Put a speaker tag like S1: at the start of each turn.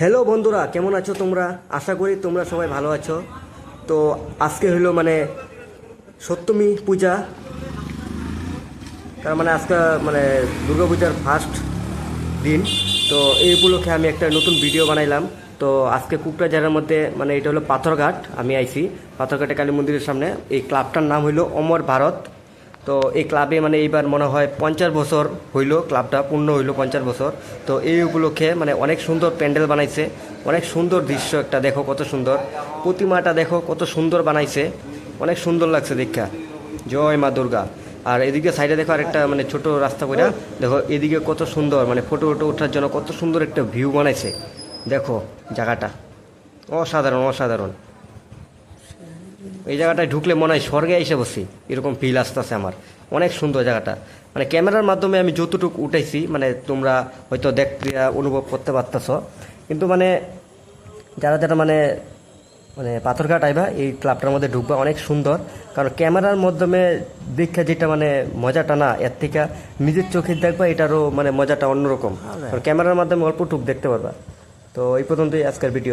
S1: Hello বন্ধুরা, কেমন আছো তোমরা? আশা করি তোমরা সবাই ভালো আছো। তো আজকে হলো সপ্তমী পূজা, তার আজকে দুর্গা পূজার ফার্স্ট দিন। তো এই উপলক্ষে আমি একটা নতুন ভিডিও বানাইলাম। তো আজকে কুকড়া জেলার মধ্যে এটা হলো পাথরঘাট। আমি আইছি পাথরঘাটে কালী মন্দিরের সামনে। এই ক্লাবটার নাম হইলো অমর ভারত। তো এই ক্লাবে এইবার মনে হয় 50 বছর হইল, ক্লাবটা পূর্ণ হইল 50 বছর। তো এই উপলক্ষে অনেক সুন্দর প্যান্ডেল বানাইছে, অনেক সুন্দর দৃশ্য। একটা দেখো কত সুন্দর প্রতিমাটা, দেখো কত সুন্দর বানাইছে, অনেক সুন্দর লাগছে দেখা। জয় মা দুর্গা। আর এদিকে সাইডে দেখো আরেকটা ছোট রাস্তা কইরা, দেখো এদিকে কত সুন্দর ফটো ওঠার জন্য কত সুন্দর একটা ভিউ বানাইছে। দেখো জায়গাটা অসাধারণ অসাধারণ। এই জায়গাটায় ঢুকলে মনে হয় স্বর্গে এসে বসি, এরকম ফিল আসতেছে আমার। অনেক সুন্দর জায়গাটা। ক্যামেরার মাধ্যমে আমি যতটুকু উঠাইছি তোমরা হয়তো দেখতে অনুভব করতে পারতেছ। কিন্তু যারা যারা পাথরঘাট আইবা, এই ক্লাবটার মধ্যে ঢুকবা, অনেক সুন্দর। কারণ ক্যামেরার মাধ্যমে দেখে যেটা মজাটা না, এর থেকে নিজের চোখে দেখবা এটারও মজাটা অন্যরকম। কারণ ক্যামেরার মাধ্যমে অল্প টুক দেখতে পারবা। তো এই পর্যন্তই আজকের ভিডিও।